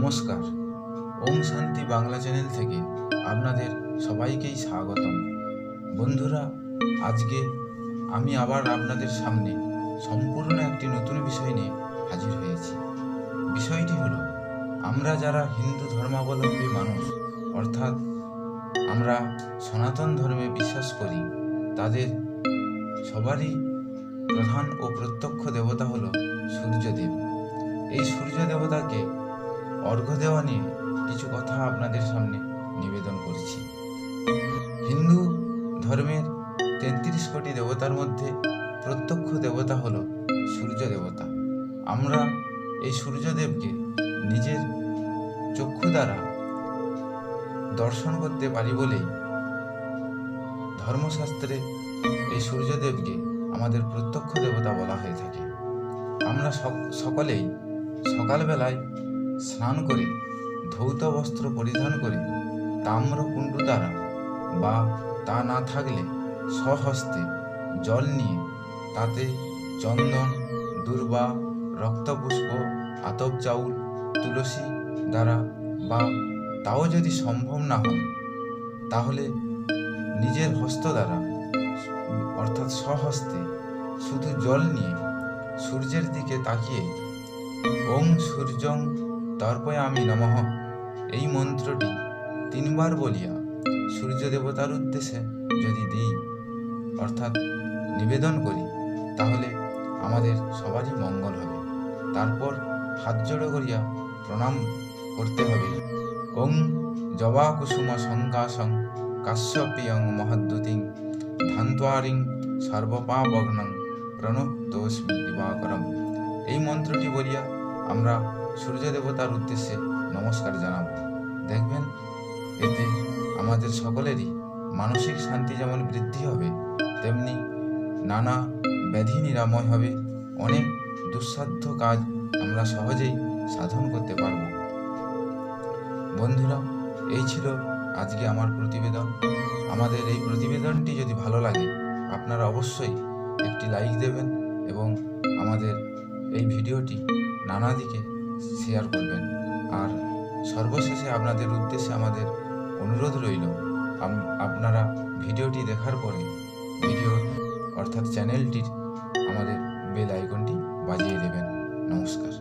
নমস্কার। ওম শান্তি বাংলা চ্যানেল থেকে আপনাদের সবাইকেই স্বাগতম। বন্ধুরা, আজকে আমি আবার আপনাদের সামনে সম্পূর্ণ একটি নতুন বিষয় নিয়ে হাজির হয়েছি। বিষয়টি হলো, আমরা যারা হিন্দু ধর্মাবলম্বী মানুষ, অর্থাৎ আমরা সনাতন ধর্মে বিশ্বাস করি, তাদের সবারই প্রধান ও প্রত্যক্ষ দেবতা হলো সূর্যদেব। এই সূর্য দেবতাকে অর্ঘ্য দেওয়া নিয়ে কিছু কথা আপনাদের সামনে নিবেদন করছি। হিন্দু ধর্মের 33 কোটি দেবতার মধ্যে প্রত্যক্ষ দেবতা হলো সূর্য দেবতা। আমরা এই সূর্যদেবকে নিজের চক্ষু দ্বারা দর্শন করতে পারি বলেই ধর্মশাস্ত্রে এই সূর্যদেবকে আমাদের প্রত্যক্ষ দেবতা বলা হয়ে থাকে। আমরা সকলেই সকালবেলায় স্নান করে ধৌত বস্ত্র পরিধান করে তাম্রকুণ্ডু দ্বারা বা তা না থাকলে স্বহস্তে জল নিয়ে তাতে চন্দন, দূর্বা, রক্তপুষ্প, আতপ চাউল, তুলসী দ্বারা বা তাও যদি সম্ভব না হয় তাহলে নিজের হস্ত দ্বারা অর্থাৎ স্বহস্তে শুধু জল নিয়ে সূর্যের দিকে তাকিয়ে ওং সূর্যং তর্পয়ামি নমঃ এই মন্ত্রটি 3 বার বলিয়া সূর্য দেবতার উদ্দেশ্যে যদি দিই অর্থাৎ নিবেদন করি, তাহলে আমাদের সবারই মঙ্গল হবে। তারপর হাত জোড়ো করিয়া প্রণাম করতে হবে। ওং জবা কুসুম সংকাশং কাশ্যপিয়ং মহদ্যুতিং ধান্ত্বারিং সর্বপাপগ্নং প্রণতোস্মি দিবাকরম। এই মন্ত্রটি বলিয়া আমরা সূর্য দেবতার উদ্দেশ্যে নমস্কার জানাব। দেখবেন এতে আমাদের সকলেরই মানসিক শান্তি যেমন বৃদ্ধি হবে, তেমনি নানা ব্যাধি নিরাময় হবে। অনেক দুঃসাধ্য কাজ আমরা সহজেই সাধন করতে পারব। বন্ধুরা, এই ছিল আজকে আমার প্রতিবেদন। আমাদের এই প্রতিবেদনটি যদি ভালো লাগে আপনারা অবশ্যই একটি লাইক দেবেন এবং আমাদের এই ভিডিওটি নানা দিকে শেয়ার করবেন। আর সর্বশেষে আপনাদের উদ্দেশ্যে আমাদের অনুরোধ রইল, আপনারা ভিডিওটি দেখার পরে অর্থাৎ চ্যানেলটির আমাদের বেল আইকনটি বাজিয়ে দেবেন। নমস্কার।